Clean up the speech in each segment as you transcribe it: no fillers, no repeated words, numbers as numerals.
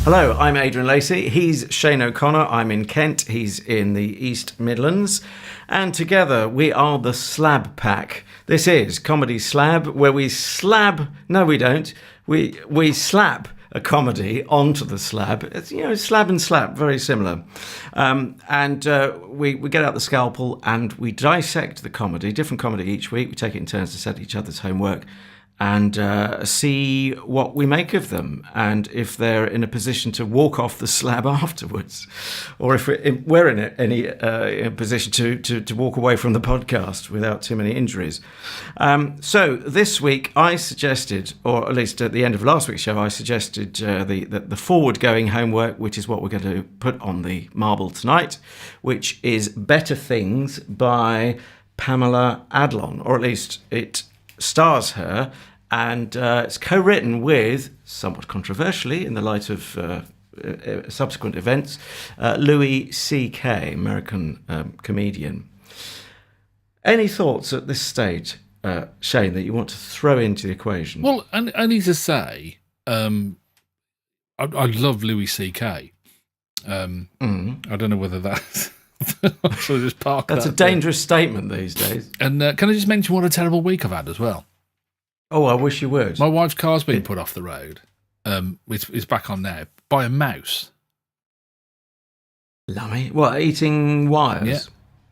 Hello, I'm Adrian Lacey. He's Shane O'Connor. I'm in Kent. He's in the East Midlands. And together we are the Slab Pack. This is Comedy Slab, where we slab... No, we don't. We slap a comedy onto the slab. It's, slab and slap, very similar. We get out the scalpel and we dissect the comedy, different comedy each week. We take it in turns to set each other's homework and see what we make of them, and if they're in a position to walk off the slab afterwards, or if we're in a position to walk away from the podcast without too many injuries. So this week I suggested, or at least at the end of last week's show, I suggested the forward-going homework, which is what we're going to put on the marble tonight, which is Better Things by Pamela Adlon, or at least it stars her, and it's co-written with, somewhat controversially in the light of subsequent events, Louis C.K., American comedian. Any thoughts at this stage, Shane, that you want to throw into the equation? Well, I need to say, I love Louis C.K. I don't know whether that's... so just park That's a dangerous statement these days. And can I just mention what a terrible week I've had as well? Oh, I wish you would. My wife's car's been put off the road. It's back on now by a mouse. Lummy. What, eating wires? Yeah,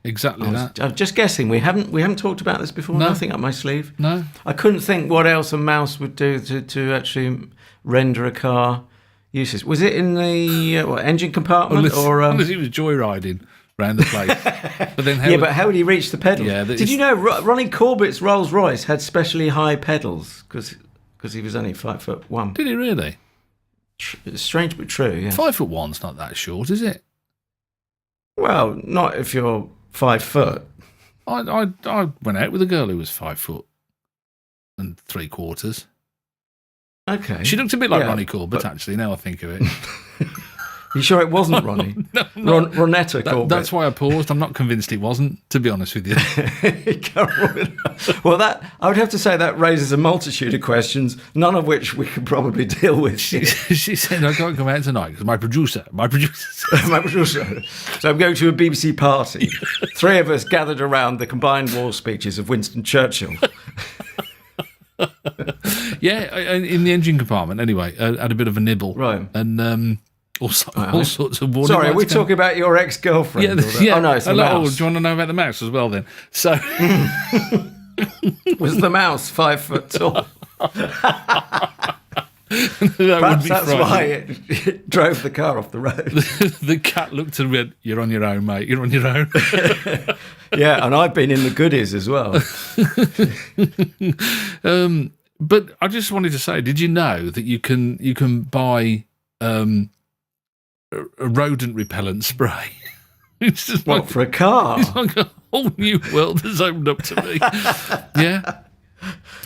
exactly that. I'm just guessing. We haven't talked about this before. No. Nothing up my sleeve. No. I couldn't think what else a mouse would do to actually render a car useless. Was it in the engine compartment unless he was joyriding around the place. But then but how would he reach the pedals? Yeah, did you know Ronnie Corbett's Rolls Royce had specially high pedals because he was only 5'1"? Did he really? It's strange but true. Yeah, 5'1"'s not that short, is it? Well, not if you're 5 foot. I went out with a girl who was 5 foot and 3/4. Okay, she looked a bit like Ronnie Corbett, actually. Now I think of it. You sure it wasn't Ronnie? No. Ronetta Corbett. That's why I paused. I'm not convinced it wasn't, to be honest with you. Well, I would have to say that raises a multitude of questions, none of which we could probably deal with. She said, I can't come out tonight because my producer. My producer. So I'm going to a BBC party. 3 of us gathered around the combined war speeches of Winston Churchill. Yeah, in the engine compartment, anyway. I had a bit of a nibble. Right. And... all sorts of warning. Sorry, are we talking about your ex-girlfriend? Yeah. Oh, no, it's the mouse. Do you want to know about the mouse as well, then? So, was the mouse 5 foot tall? Perhaps that's why it drove the car off the road. The cat looked and went, "You're on your own, mate. You're on your own." Yeah, and I've been in the goodies as well. But I just wanted to say, did you know that you can buy a rodent repellent spray? It's just for a car? It's like a whole new world has opened up to me. Yeah,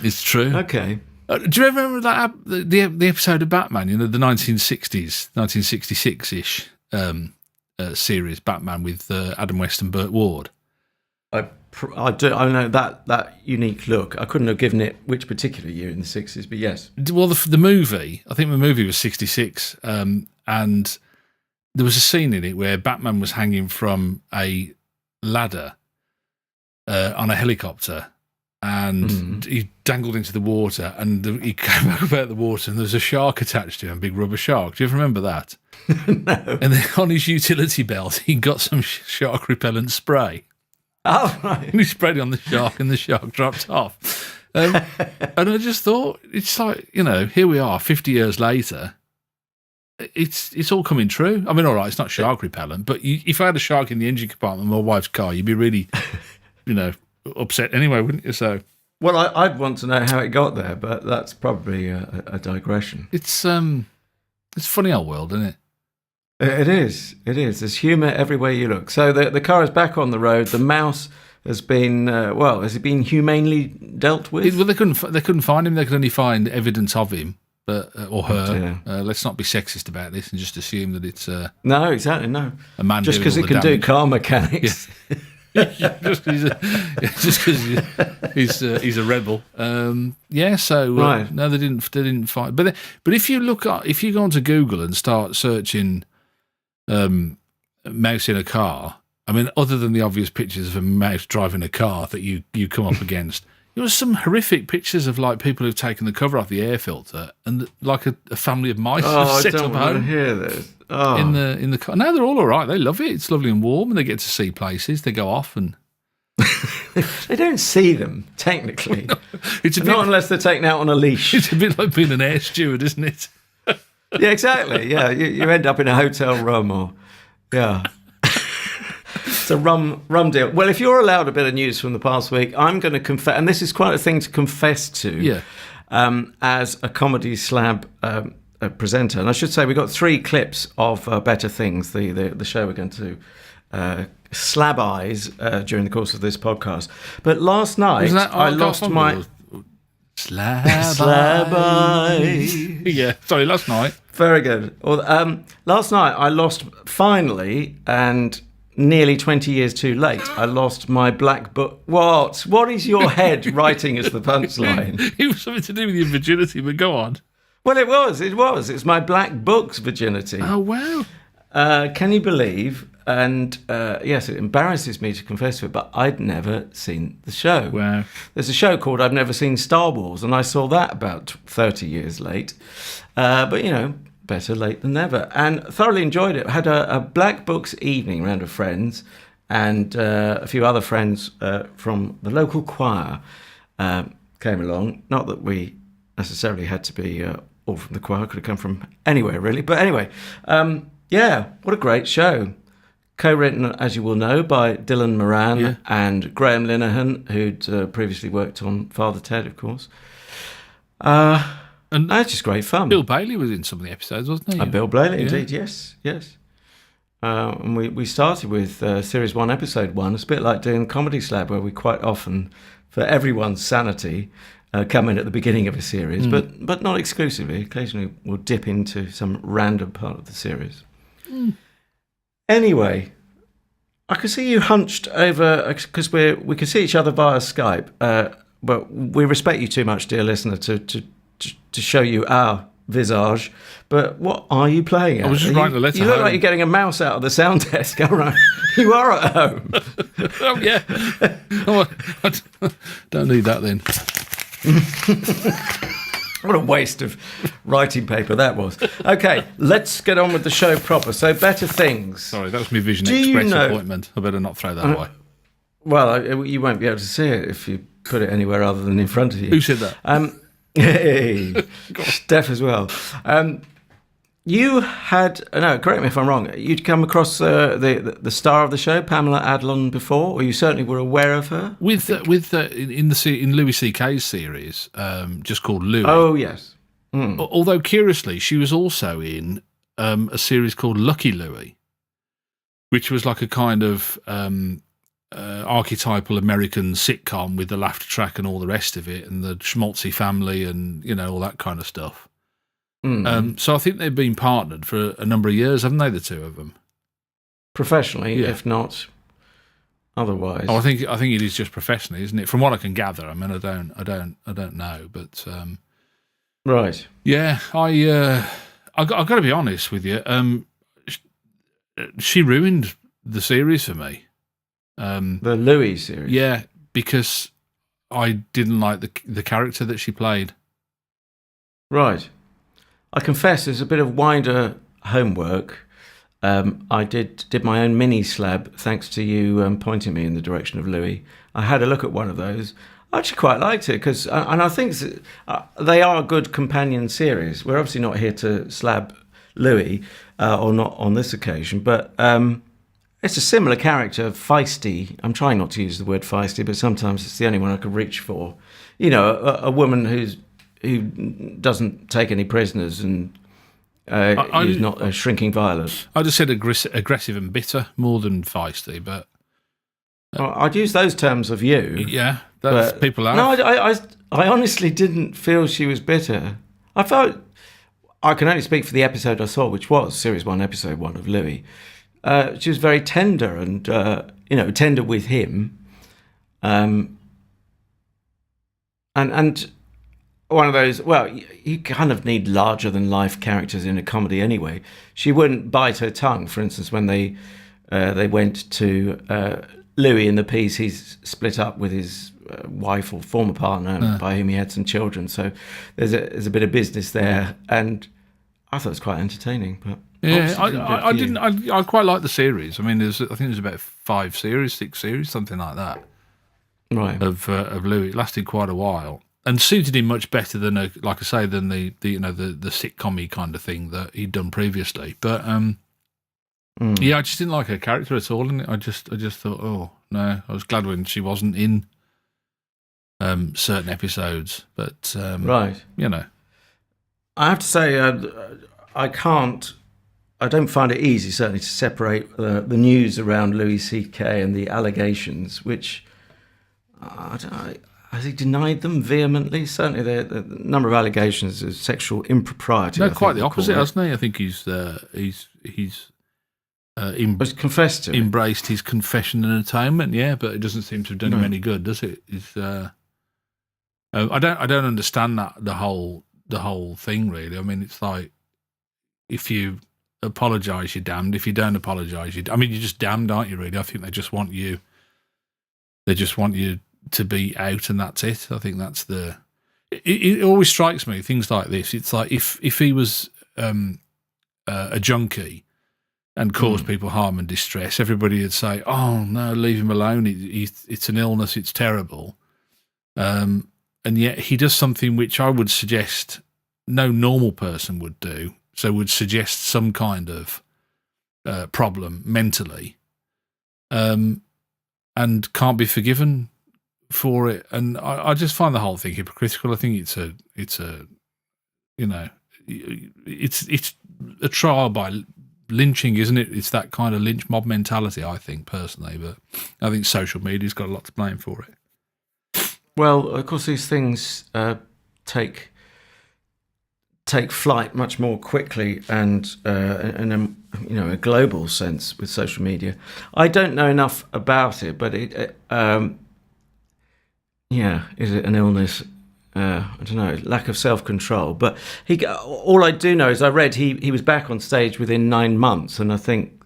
it's true. Okay. Do you remember that the episode of Batman? The 1960s, 1966-ish series Batman with Adam West and Burt Ward. I do. I know that unique look. I couldn't have given it which particular year in the 60s, but yes. Well, the movie, I think the movie was 66, and there was a scene in it where Batman was hanging from a ladder on a helicopter, and he dangled into the water, and he came back out of the water, and there was a shark attached to him, a big rubber shark. Do you ever remember that? No. And then on his utility belt, he got some shark repellent spray. Oh, right. And he sprayed it on the shark, and the shark dropped off. And I just thought, it's like, here we are 50 years later. It's all coming true. I mean, all right, it's not shark repellent, but if I had a shark in the engine compartment of my wife's car, you'd be really, upset anyway, wouldn't you? So, well, I'd want to know how it got there, but that's probably a digression. It's a funny old world, isn't it? It is. There's humour everywhere you look. So the car is back on the road. The mouse has been has it been humanely dealt with? Well, they couldn't find him. They could only find evidence of him, or her. Let's not be sexist about this and just assume that it's no, exactly, no. A man just because it can do car mechanics. just because he's a rebel. So Right. no, they didn't fight. But if you go onto Google and start searching mouse in a car, I mean, other than the obvious pictures of a mouse driving a car that you come up against, there was some horrific pictures of like people who've taken the cover off the air filter and like a family of mice have I set don't up want to home hear this. Oh. in the car. No, they're all right. They love it. It's lovely and warm, and they get to see places. They go off and They don't see them, technically. it's a bit, Not unless they're taken out on a leash. it's a bit like being an air steward, isn't it? Yeah, exactly. Yeah, you end up in a hotel room or... Yeah. It's a rum deal. Well, if you're allowed a bit of news from the past week, I'm going to confess, and this is quite a thing to confess to, Yeah. As a comedy slab presenter. And I should say we got 3 clips of Better Things, the show we're going to slab eyes during the course of this podcast. But last night I lost my slab eyes. Yeah, sorry, last night. Very good. Well, last night I lost finally and nearly 20 years too late. I lost my black book. What is your head writing as the punchline? It was something to do with your virginity, but go on. Well, it was. It's my black book's virginity. Oh, wow. Can you believe? And yes, it embarrasses me to confess to it, but I'd never seen the show. Wow. There's a show called I've Never Seen Star Wars, and I saw that about 30 years late. But, you know, better late than never. And thoroughly enjoyed it. Had a Black Books evening round of friends and a few other friends from the local choir came along. Not that we necessarily had to be all from the choir. Could have come from anywhere, really. But anyway, yeah, what a great show. Co-written, as you will know, by Dylan Moran and Graham Linehan, who'd previously worked on Father Ted, of course. And that's just great fun. Bill Bailey was in some of the episodes, wasn't he? Bill Bailey, indeed, yes. And we started with Series 1, Episode 1. It's a bit like doing Comedy Slab, where we quite often, for everyone's sanity, come in at the beginning of a series, but not exclusively. Occasionally we'll dip into some random part of the series. Anyway, I can see you hunched over, because we can see each other via Skype, but we respect you too much, dear listener, to show you our visage. But what are you playing at? I was just writing a letter. You look home. like you're getting a mouse out of the sound desk. All right. You are at home. Oh, yeah. Oh, I don't need that then. What a waste of writing paper that was. Okay, let's get on with the show proper. So, Better Things. Sorry, that was my Vision Do Express you know- appointment. I better not throw that away. Well, you won't be able to see it if you put it anywhere other than in front of you. Who said that? Hey, Steph as well. You had correct me if I'm wrong. You'd come across the star of the show, Pamela Adlon, before, or you certainly were aware of her. In Louis C.K.'s series, just called Louis. Oh yes. Although curiously, she was also in a series called Lucky Louie, which was like a kind of archetypal American sitcom with the laughter track and all the rest of it, and the schmaltzy family and all that kind of stuff. So I think they've been partnered for a number of years, haven't they, the two of them? Professionally, if not otherwise. Oh, I think it is just professionally, isn't it? From what I can gather. I mean, I don't know, but right. Yeah, I've got to be honest with you. She ruined the series for me. The Louis series. Yeah, because I didn't like the character that she played. Right. I confess there's a bit of wider homework. I did my own mini slab, thanks to you pointing me in the direction of Louis. I had a look at one of those. I actually quite liked it, because, and I think they are a good companion series. We're obviously not here to slab Louis, or not on this occasion, but it's a similar character, feisty. I'm trying not to use the word feisty, but sometimes it's the only one I could reach for. A woman who doesn't take any prisoners and is not a shrinking violet. I just said aggressive and bitter more than feisty, but well, I'd use those terms of you. Yeah, that's but, people have. No, I honestly didn't feel she was bitter. I felt I can only speak for the episode I saw, which was Series 1, Episode 1 of Louis. she was very tender and tender with him, and one of those. Well, you kind of need larger than life characters in a comedy anyway. She wouldn't bite her tongue, for instance, when they went to Louis in the piece. He's split up with his wife or former partner by whom he had some children. So there's a bit of business there, and I thought it was quite entertaining. But yeah, I didn't. I quite like the series. I mean, I think there's about 6 series, something like that. Right. Of Louis. It lasted quite a while and suited him much better than the sitcom-y kind of thing that he'd done previously. But yeah, I just didn't like her character at all, and I just thought, oh no, I was glad when she wasn't in certain episodes. But right, I have to say, I don't find it easy, certainly, to separate the news around Louis C.K. and the allegations, which has he denied them vehemently? Certainly, the number of allegations of sexual impropriety. No, quite the opposite, hasn't he? I think he's confessed to embraced his confession and atonement. Yeah, but it doesn't seem to have done him any good, does it? I don't understand the whole thing, really. I mean, it's like, if you apologise, you're damned. If you don't apologise, you're just damned, aren't you? Really, I think they just want you to be out, and that's it. I think that's it always strikes me, things like this. It's like if he was a junkie and caused people harm and distress, everybody would say, "Oh no, leave him alone. It's an illness. It's terrible." And yet he does something which I would suggest no normal person would do. So would suggest some kind of problem mentally, and can't be forgiven for it. And I just find the whole thing hypocritical. I think it's a trial by lynching, isn't it? It's that kind of lynch mob mentality, I think, personally. But I think social media's got a lot to blame for it. Well, of course, these things take flight much more quickly and in a global sense with social media. I don't know enough about it, but is it an illness? I don't know, lack of self-control. But all I do know is I read he was back on stage within 9 months, and I think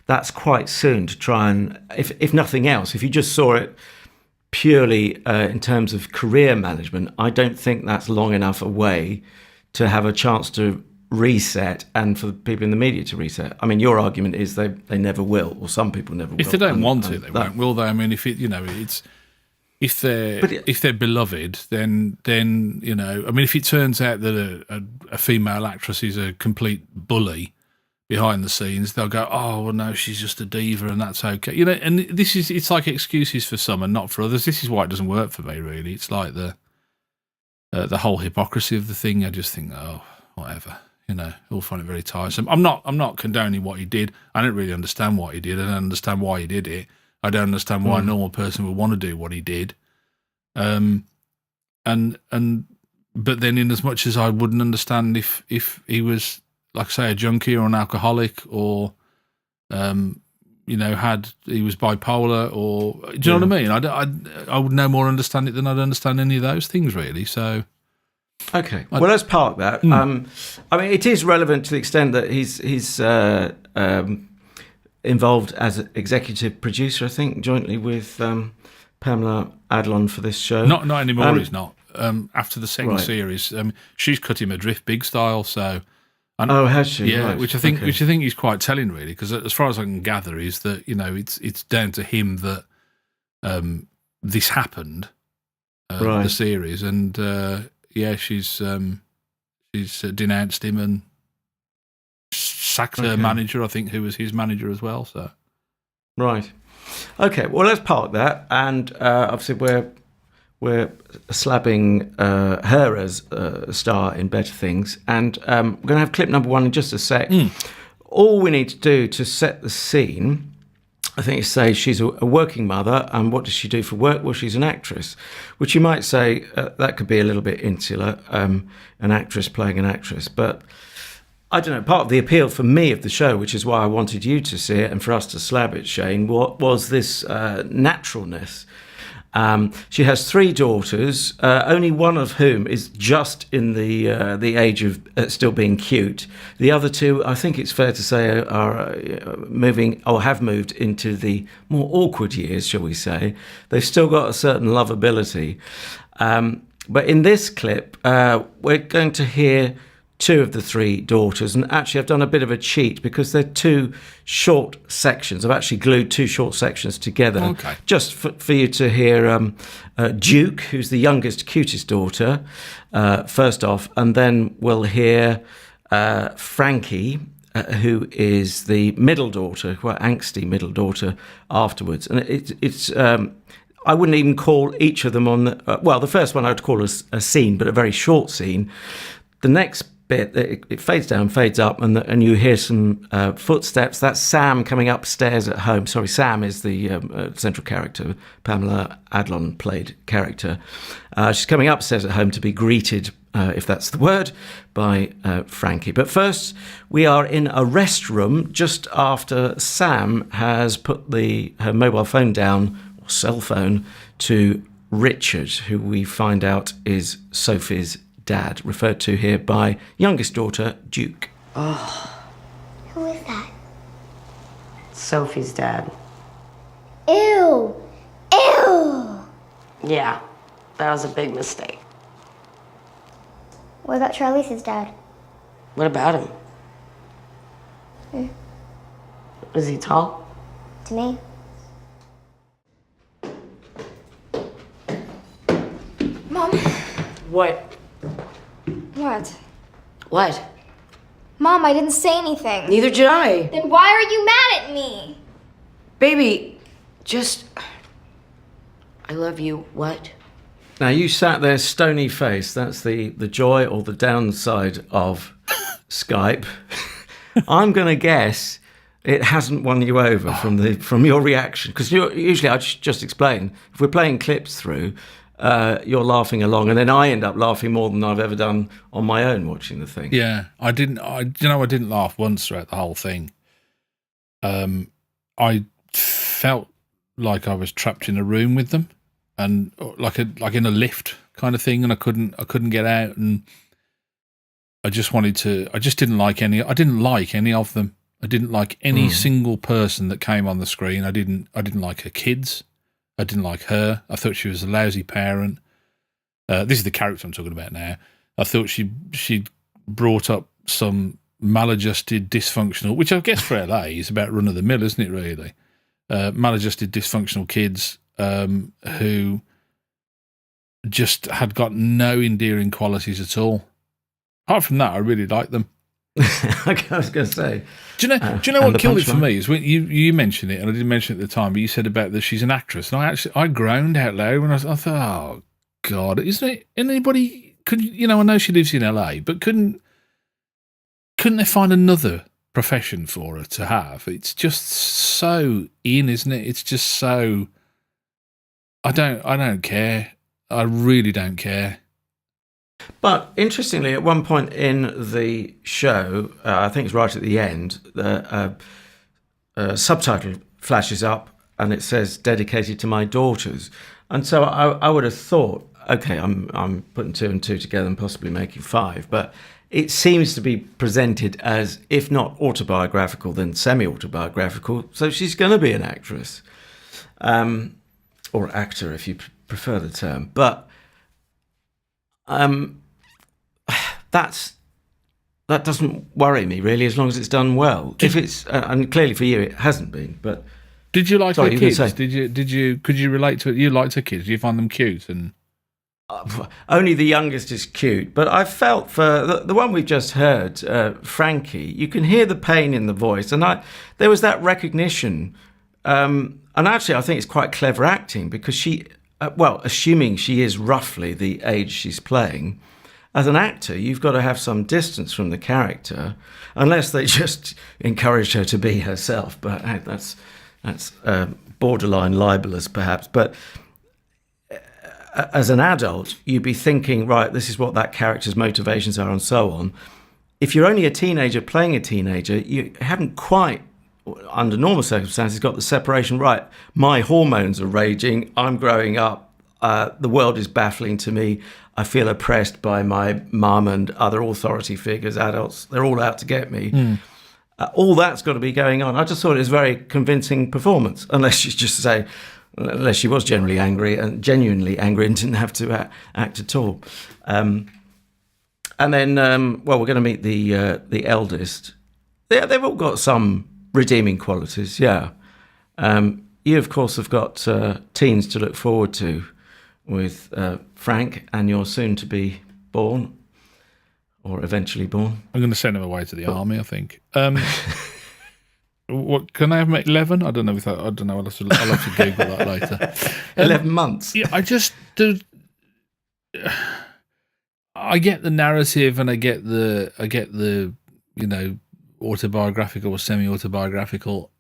that's quite soon to try and, if nothing else, if you just saw it purely in terms of career management, I don't think that's long enough away to have a chance to reset, and for people in the media to reset. I mean, your argument is they never will, or some people never will. If they don't want to, they won't, will they? I mean, if they're beloved, then I mean, if it turns out that a female actress is a complete bully behind the scenes, they'll go, oh well, no, she's just a diva, and that's okay. And it's like excuses for some and not for others. This is why it doesn't work for me, really. It's like the whole hypocrisy of the thing. I just think, oh, whatever. All find it very tiresome. I'm not condoning what he did. I don't really understand what he did. I don't understand why he did it. I don't understand why a normal person would want to do what he did. But then, in as much as I wouldn't understand if he was, like I say, a junkie or an alcoholic, or he was bipolar, or do you know what I mean? I would no more understand it than I'd understand any of those things, really. So, okay, well, let's park that. I mean, it is relevant to the extent that he's involved as an executive producer, I think, jointly with Pamela Adlon for this show. Not anymore. He's not. After the second series, she's cut him adrift big style. So. Has she? Yeah, right. which I think is quite telling, really, because as far as I can gather, is that it's down to him that this happened, the series, and she's denounced him and sacked her manager, I think, who was his manager as well. So, right, okay, well, let's park that, and obviously we're slabbing her as a star in Better Things, and we're going to have clip number 1 in just a sec. All we need to do to set the scene, I think, is say she's a working mother, and what does she do for work? Well, she's an actress, which you might say that could be a little bit insular, an actress playing an actress, but I don't know, part of the appeal for me of the show, which is why I wanted you to see it and for us to slab it, Shane, was this naturalness. She has 3 daughters, only one of whom is just in the age of still being cute. The other 2, I think it's fair to say, are moving or have moved into the more awkward years, shall we say. They've still got a certain lovability. But in this clip, we're going to hear 2 of the 3 daughters, and actually I've done a bit of a cheat because they're 2 short sections. I've actually glued 2 short sections together, just for you to hear Duke, who's the youngest, cutest daughter, first off, and then we'll hear Frankie, who is the middle daughter, quite angsty middle daughter, afterwards. And it's I wouldn't even call each of them on the first one I would call a scene, but a very short scene. The next bit, it fades down, fades up, and you hear some footsteps. That's Sam coming upstairs at home. Sorry, Sam is the central character, Pamela Adlon played character. She's coming upstairs at home to be greeted, if that's the word, by Frankie. But first, we are in a rest room just after Sam has put her mobile phone down, or cell phone, to Richard, who we find out is Sophie's dad, referred to here by youngest daughter, Duke. Oh. Who is that? Sophie's dad. Ew! Ew! Yeah, that was a big mistake. What about Charlize's dad? What about him? Is he tall? To me? Mom? What? What? What? Mom, I didn't say anything. Neither did I. Then why are you mad at me? Baby, just... I love you. What? Now, you sat there stony faced. That's the joy or the downside of Skype. I'm going to guess it hasn't won you over from your reaction. Because usually, I just explain, if we're playing clips through, you're laughing along, and then I end up laughing more than I've ever done on my own watching the thing. Yeah, I didn't laugh once throughout the whole thing. I felt like I was trapped in a room with them, and like in a lift kind of thing, and I couldn't get out, and I didn't like any of them. I didn't like any single person that came on the screen. I didn't like her kids. I didn't like her. I thought she was a lousy parent. This is the character I'm talking about now. I thought she brought up some maladjusted, dysfunctional, which I guess for LA is about run of the mill, isn't it? Really, maladjusted, dysfunctional kids who just had got no endearing qualities at all. Apart from that, I really liked them. I was going to say. Do you know what killed it for me is when you mentioned it, and I didn't mention it at the time, but you said about that she's an actress, and I groaned out loud when I thought, oh God, isn't it? Anybody could I know she lives in LA, but couldn't they find another profession for her to have? It's just so isn't it? It's just so. I don't care. I really don't care. But interestingly, at one point in the show, I think it's right at the end, the subtitle flashes up and it says "dedicated to my daughters." And so I would have thought, okay, I'm putting 2 and 2 together and possibly making 5, but it seems to be presented as, if not autobiographical, then semi-autobiographical. So she's going to be an actress, or actor, if you prefer the term. But that doesn't worry me really, as long as it's done well. If it's and clearly for you it hasn't been. But did you like her kids? Could you relate to it? You liked her kids? Did you find them cute? And only the youngest is cute, but I felt for the one we've just heard, Frankie, you can hear the pain in the voice, and there was that recognition. And actually, I think it's quite clever acting because she. Assuming she is roughly the age she's playing, as an actor, you've got to have some distance from the character, unless they just encourage her to be herself. But that's borderline libelous, perhaps. But as an adult, you'd be thinking, right, this is what that character's motivations are, and so on. if you're only a teenager playing a teenager, you haven't quite, under normal circumstances, got the separation right. My hormones are raging. I'm growing up. The world is baffling to me. I feel oppressed by my mum and other authority figures, adults. They're all out to get me. All that's got to be going on. I just thought it was a very convincing performance, unless she was genuinely angry and didn't have to act at all. And then, we're going to meet the eldest. They've all got some redeeming qualities, yeah. You, of course, have got teens to look forward to with Frank and your soon-to-be born, or eventually born. I'm going to send him away to the army, I think. What can I have him at 11? I don't know. I don't know. I'll have to Google that later. 11 months. Yeah, I just do. I get the narrative, and I get the autobiographical or semi-autobiographical.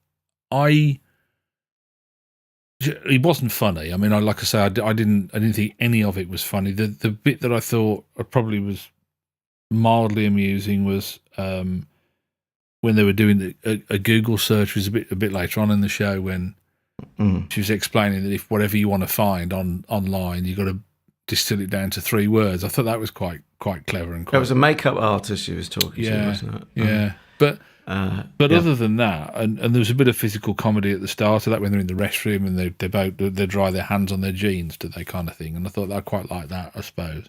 It wasn't funny. I mean, like I say, I didn't think any of it was funny. The bit that I thought probably was mildly amusing was when they were doing a Google search. Was a bit later on in the show when she was explaining that if whatever you want to find online, you got to distill it down to 3 words. I thought that was quite clever and quite. It was a makeup artist she was talking to, wasn't it? Yeah, but other than that, and there was a bit of physical comedy at the start of that when they're in the restroom and they dry their hands on their jeans, do they kind of thing? And I thought I quite like that, I suppose.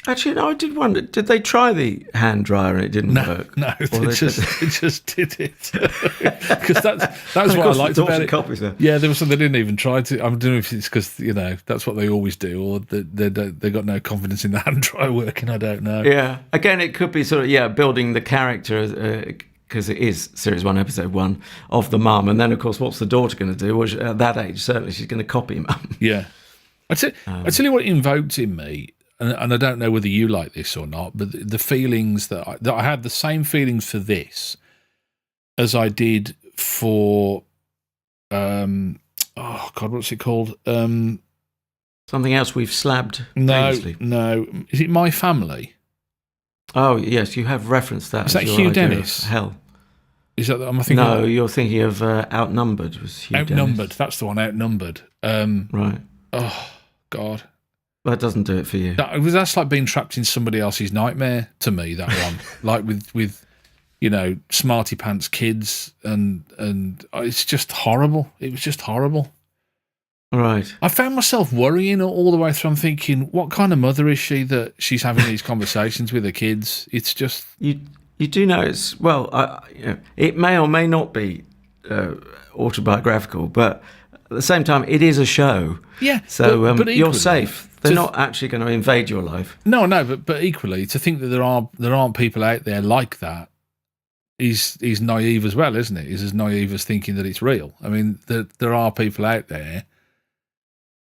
Actually, no, I did wonder, did they try the hand dryer and it didn't work? No, they just did it. Because that's what I liked about it. Copies there. Yeah, there was some they didn't even try to. I don't know if it's because, that's what they always do, or they got no confidence in the hand dryer working, I don't know. Yeah, again, it could be sort of, building the character, because it is Series 1, Episode 1, of the mum. And then, of course, what's the daughter going to do? Well, at that age, certainly she's going to copy mum. Yeah. I tell you what it invoked in me, and I don't know whether you like this or not, but the feelings that I had the same feelings for this as I did for, what's it called? Something else we've slabbed previously. No. Is it My Family? Oh, yes, you have referenced that. Is that Hugh Dennis? Hell. Is that I'm thinking? No, you're thinking of Outnumbered. Was Hugh Outnumbered. Dennis. That's the one. Outnumbered. Right. Oh God. That doesn't do it for you. That's like being trapped in somebody else's nightmare to me. That one, like with smarty pants kids, and it's just horrible. It was just horrible. Right. I found myself worrying all the way through. I'm thinking, what kind of mother is she that she's having these conversations with her kids? It's just you do know it's it may or may not be autobiographical, but at the same time, it is a show. Yeah. So but equally, you're safe. They're not actually going to invade your life. No, but equally, to think that there aren't people out there like that is naive as well, isn't it? Is as naive as thinking that it's real. I mean, there are people out there,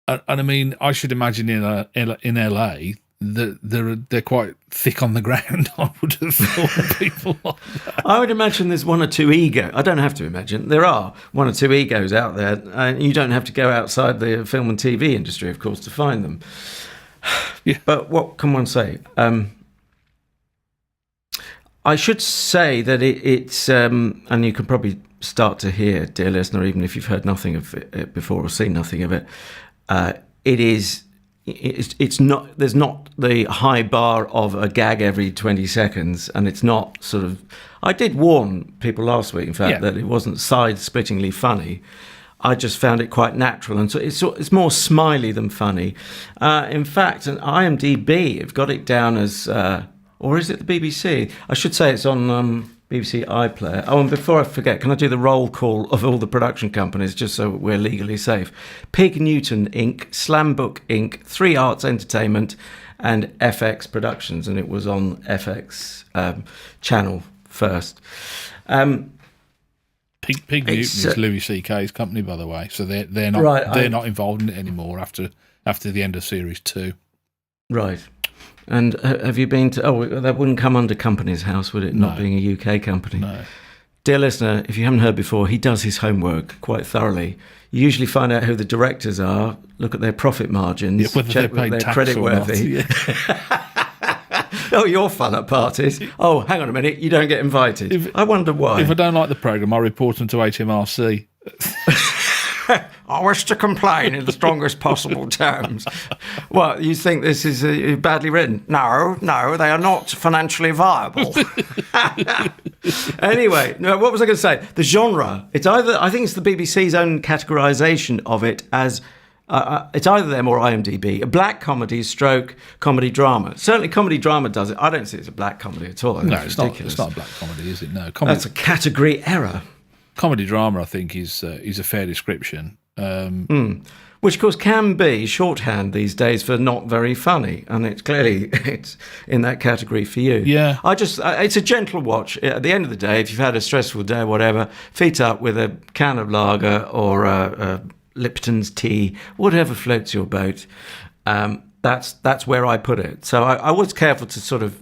and I mean, I should imagine in LA that they're quite thick on the ground. I would have thought people like that. I would imagine there's one or two egos. I don't have to imagine. There are one or two egos out there, and you don't have to go outside the film and TV industry, of course, to find them. Yeah. But what can one say? I should say that it's, and you can probably start to hear, dear listener, even if you've heard nothing of it before or seen nothing of it, it's not, there's not the high bar of a gag every 20 seconds, and it's not sort of, I did warn people last week, in fact, that it wasn't side-splittingly funny. I just found it quite natural, and so it's more smiley than funny. In fact, an IMDb have got it down as, or is it the BBC? I should say it's on BBC iPlayer. Oh, and before I forget, can I do the roll call of all the production companies, just so we're legally safe? Pig Newton Inc., Slam Book Inc., 3 Arts Entertainment, and FX Productions, and it was on FX channel first. Pig Newton is Louis C.K.'s company, by the way, so they're not not involved in it anymore after the end of series 2. Right. And have you been to... Oh, that wouldn't come under Company's House, would it? No. Not being a UK company. No. Dear listener, if you haven't heard before, he does his homework quite thoroughly. You usually find out who the directors are, look at their profit margins, whether check whether they're creditworthy. Yeah. Oh, you're fun at parties. Oh, hang on a minute. You don't get invited. I wonder why. If I don't like the programme, I report them to HMRC. I wish to complain in the strongest possible terms. Well, you think this is badly written? No, they are not financially viable. Anyway, no, what was I going to say? The genre. It's either, I think it's the BBC's own categorisation of it as, it's either them or IMDb, a black comedy stroke comedy drama. Certainly comedy drama does it. I don't see it's a black comedy at all. No, it's not. It's not a black comedy, is it? No, That's a category error. Comedy drama, I think, is a fair description. Which, of course, can be shorthand these days for not very funny, and it's in that category for you. Yeah. It's a gentle watch. At the end of the day, if you've had a stressful day, or whatever, feet up with a can of lager or Lipton's tea, whatever floats your boat. That's where I put it. So I was careful to sort of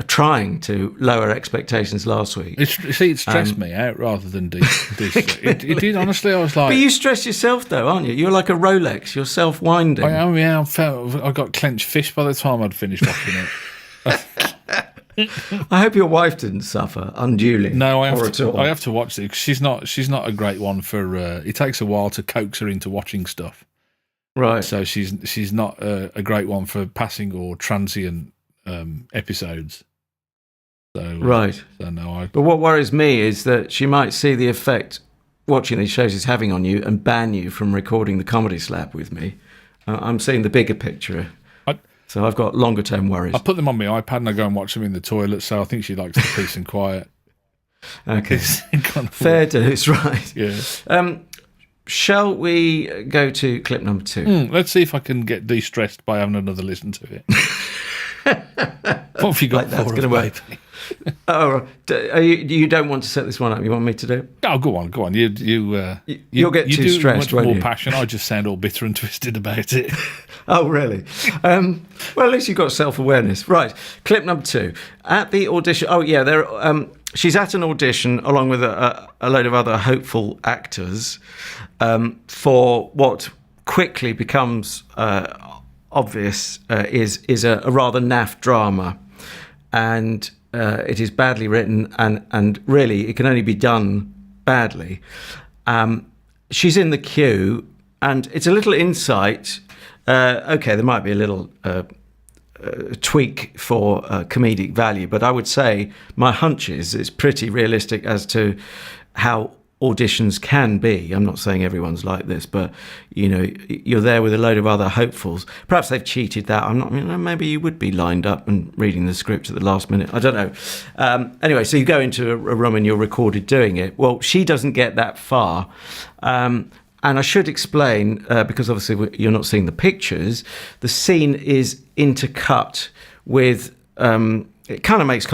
trying to lower expectations last week. It stressed me out rather than it did, honestly. I was like... But you stress yourself, though, aren't you? You're like a Rolex. You're self-winding. I am, yeah. I got clenched fist by the time I'd finished watching it. I hope your wife didn't suffer unduly. No, I have to watch it because she's not a great one for... it takes a while to coax her into watching stuff. Right. So she's not a great one for passing or transient episodes. So right. So no, But what worries me is that she might see the effect watching these shows is having on you and ban you from recording the Comedy Slab with me. I'm seeing the bigger picture. So I've got longer term worries. I put them on my iPad and I go and watch them in the toilet, so I think she likes the peace and quiet. Okay. Fair dues, right. Yeah. Shall we go to clip number 2? Let's see if I can get de-stressed by having another listen to it. What have you got for us, baby? Oh, you don't want to set this one up? You want me to do it? Oh, go on. You'll get too stressed, won't you? More passion. I just sound all bitter and twisted about it. Oh, really? Well, at least you've got self-awareness. Right, clip number 2. At the audition... Oh, yeah, she's at an audition along with a load of other hopeful actors for what quickly becomes... obvious is a rather naff drama, and it is badly written, and really it can only be done badly. She's in the queue, and it's a little insight. Okay, there might be a little tweak for comedic value, but I would say my hunch is it's pretty realistic as to how auditions can be. I'm not saying everyone's like this, but you're there with a load of other hopefuls. Perhaps they've cheated that. I'm not. Maybe you would be lined up and reading the script at the last minute. I don't know. Anyway, so you go into a room and you're recorded doing it. Well, she doesn't get that far. And I should explain, because obviously you're not seeing the pictures, the scene is intercut with... it kind of makes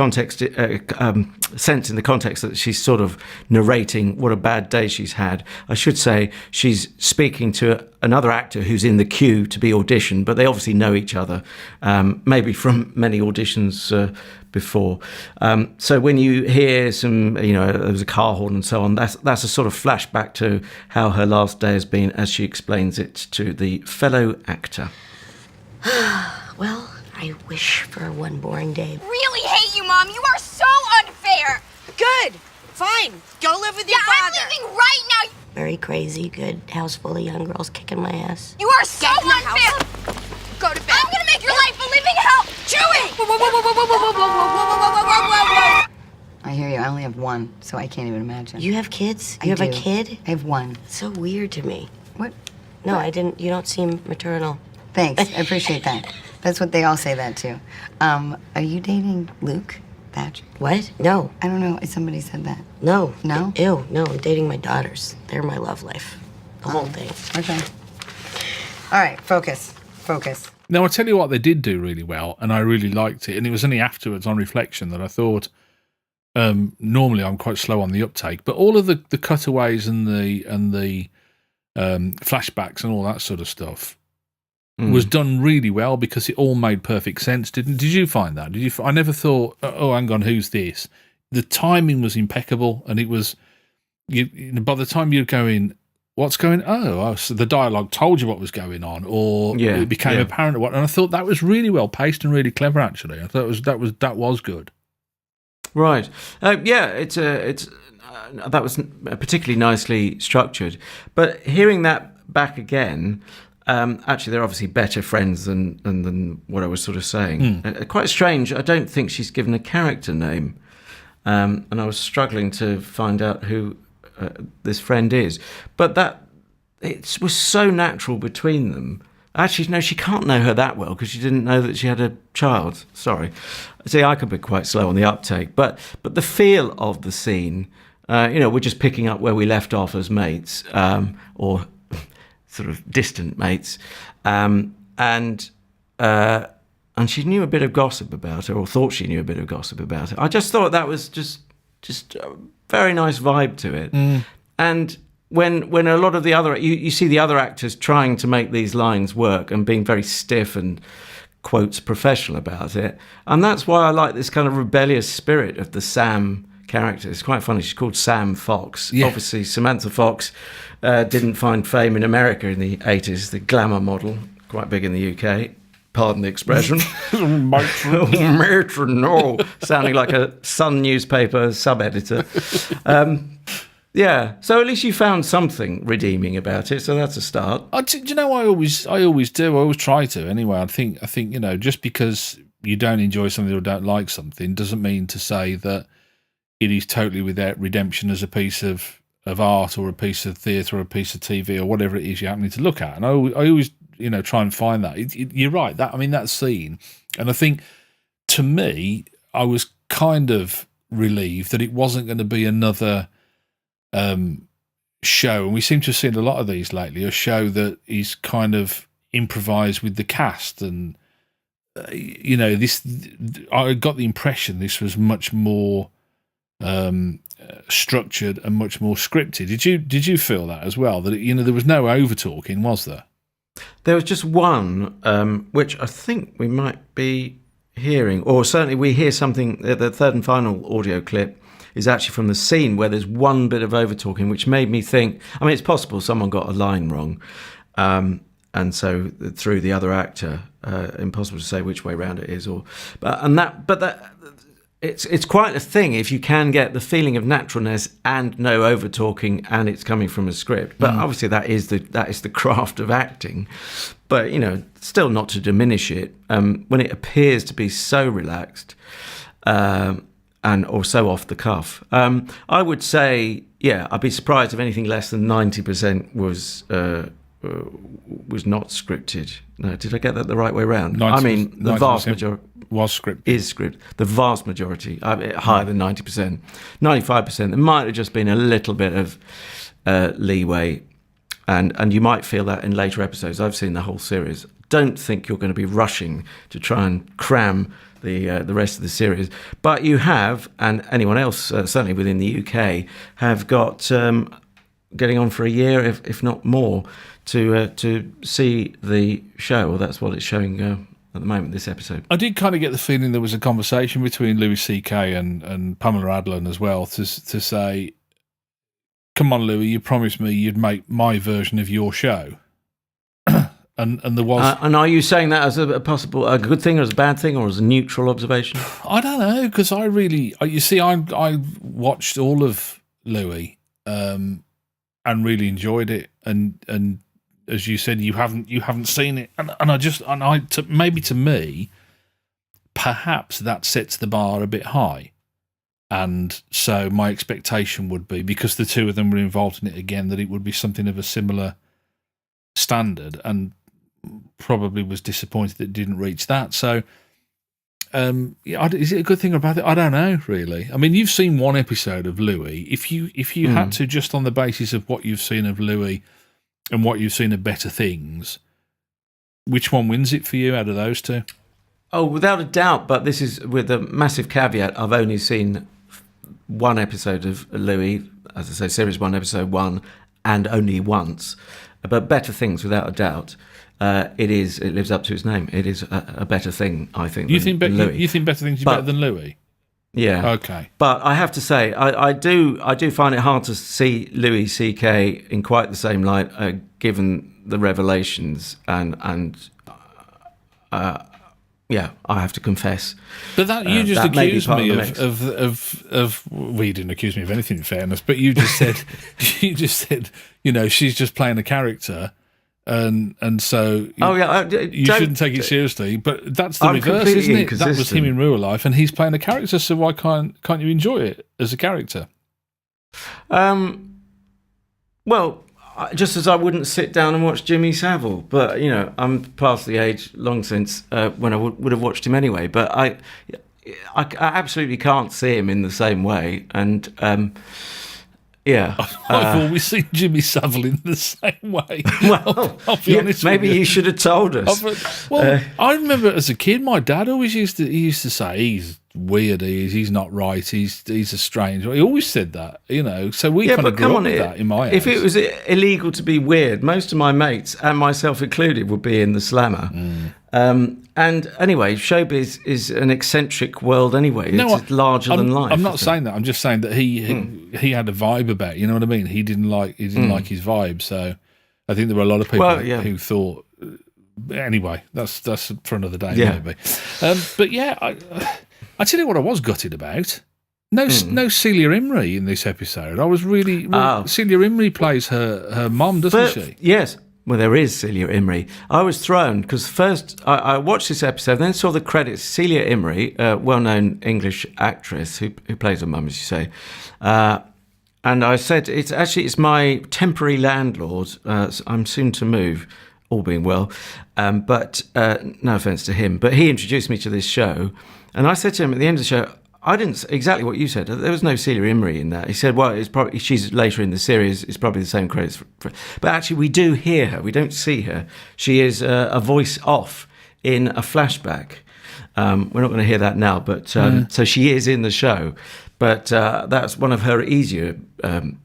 sense in the context that she's sort of narrating what a bad day she's had. I should say she's speaking to another actor who's in the queue to be auditioned, but they obviously know each other, maybe from many auditions before. So when you hear some, there was a car horn and so on, that's a sort of flashback to how her last day has been as she explains it to the fellow actor. Well, I wish for one boring day. Really hate you, Mom. You are so unfair. Good. Fine. Go live with your father. I'm leaving right now. Very crazy, good house full of young girls kicking my ass. You are so unfair. Go to bed. I'm gonna make your life a living hell. Chewy! Whoa, whoa, whoa, whoa, whoa, whoa, whoa, whoa, whoa, whoa, whoa. I hear you. I only have one, so I can't even imagine. You have kids? I You have do. a kid? I have one. It's so weird to me. What? No, I didn't. You don't seem maternal. Thanks. I appreciate that. That's what they all say that too. Are you dating Luke, Patrick? What? No. I don't know. Somebody said that. No. No? Ew. No, I'm dating my daughters. They're my love life. The whole thing. Okay. All right. Focus. Now, I'll tell you what they did do really well, and I really liked it, and it was only afterwards on reflection that I thought, normally I'm quite slow on the uptake, but all of the cutaways and the flashbacks and all that sort of stuff was done really well because it all made perfect sense. Did you find that? I never thought, oh, hang on, who's this? The timing was impeccable, and it was, by the time you're going, what's going so the dialogue told you what was going on, or it became apparent what. And I thought that was really well paced and really clever. Actually, I thought that was good. Right. That was particularly nicely structured. But hearing that back again, actually, they're obviously better friends than what I was sort of saying. Quite strange. I don't think she's given a character name, and I was struggling to find out who this friend is. But it was so natural between them. Actually, no, she can't know her that well because she didn't know that she had a child. Sorry. See, I could be quite slow on the uptake. But the feel of the scene, we're just picking up where we left off as mates, or sort of distant mates. And she knew a bit of gossip about her, or thought she knew a bit of gossip about her. I just thought that was just a very nice vibe to it. And when a lot of the other, you see the other actors trying to make these lines work and being very stiff and quotes professional about it. And that's why I like this kind of rebellious spirit of the Sam character. It's quite funny. She's called Sam Fox. Yeah. Obviously, Samantha Fox didn't find fame in America in the 80s, the glamour model, quite big in the UK. Pardon the expression. Matron, no. Sounding like a Sun newspaper sub-editor. Yeah, so at least you found something redeeming about it, so that's a start. Do you know, I always do. I always try to. Anyway, I think just because you don't enjoy something or don't like something doesn't mean to say that it is totally without redemption as a piece of art or a piece of theatre or a piece of TV or whatever it is you're happening to look at. And I always try and find that. You're right. That scene, and I think to me, I was kind of relieved that it wasn't going to be another show, and we seem to have seen a lot of these lately, a show that is kind of improvised with the cast, and this, I got the impression this was much more structured and much more scripted. Did you feel that as well, that there was no over talking, was there? There was just one which I think we might be hearing, or certainly we hear something. The third and final audio clip is actually from the scene where there's one bit of over-talking, which made me think, I mean, it's possible someone got a line wrong, and so through the other actor, impossible to say which way round it is, it's quite a thing if you can get the feeling of naturalness and no over-talking, and it's coming from a script. But obviously that is the craft of acting. But still not to diminish it, when it appears to be so relaxed, or so off the cuff. I would say, I'd be surprised if anything less than 90% was not scripted. No, did I get that the right way around? I mean, the vast majority was scripted. Is scripted. The vast majority, higher than 90%, 95%. There might have just been a little bit of leeway, and you might feel that in later episodes. I've seen the whole series. Don't think you're going to be rushing to try and cram the rest of the series, but you have, and anyone else certainly within the UK have got getting on for a year, if not more, to see the show. Well, that's what it's showing at the moment. This episode, I did kind of get the feeling there was a conversation between Louis C.K. and Pamela Adlon as well to say, "Come on, Louis, you promised me you'd make my version of your show." And there was. And are you saying that as a good thing, or as a bad thing, or as a neutral observation? I don't know, because I watched all of Louis, and really enjoyed it, and as you said, you haven't seen it, and maybe to me, perhaps that sets the bar a bit high, and so my expectation would be, because the two of them were involved in it again, that it would be something of a similar standard, and probably was disappointed that it didn't reach that. So, is it a good thing or a bad thing? I don't know, really. I mean, you've seen one episode of Louis. If you had to, just on the basis of what you've seen of Louis and what you've seen of Better Things, which one wins it for you out of those two? Oh, without a doubt, but this is with a massive caveat. I've only seen one episode of Louis, as I say, series 1, episode 1, and only once. But Better Things, without a doubt, it lives up to its name. It is a better thing, I think. You think Better Things is better than Louis? Yeah. Okay. But I have to say, I do find it hard to see Louis C.K. in quite the same light, given the revelations yeah, I have to confess. But that you just that may be accused part me of well, you didn't accuse me of anything in fairness, but you just said, she's just playing a character, and so you shouldn't take it seriously. But that's the reverse, isn't it? That was him in real life, and he's playing a character. So why can't you enjoy it as a character? Well, just as I wouldn't sit down and watch Jimmy Savile, but I'm past the age long since when I would have watched him anyway. But I absolutely can't see him in the same way, and yeah, I've always seen Jimmy Savile in the same way. Well, I'll be honest. Maybe with you should have told us. I remember as a kid, my dad always used to say he's weird, he's not right, he's a strange. He always said that, So we kind of grew up with that in my house. If it was illegal to be weird, most of my mates, and myself included, would be in the slammer. And anyway, showbiz is an eccentric world anyway. It's larger than life. I'm not saying that. I'm just saying that he had a vibe about it, you know what I mean? He didn't like his vibe. So I think there were a lot of people who thought. Anyway, that's for another day, maybe. But yeah, I tell you what, I was gutted about. No Celia Imrie in this episode. I was really Celia Imrie plays her mum, doesn't she? Yes. Well, there is Celia Imrie. I was thrown because first I watched this episode, then saw the credits. Celia Imrie, a well-known English actress who plays her mum, as you say. And I said, it's my temporary landlord. I'm soon to move, all being well. But no offence to him. But he introduced me to this show. And I said to him at the end of the show, I didn't exactly what you said. There was no Celia Imrie in that. He said, "Well, it's probably she's later in the series. It's probably the same credits." But actually, we do hear her. We don't see her. She is a voice off in a flashback. We're not going to hear that now, but so she is in the show. But that's one of her easier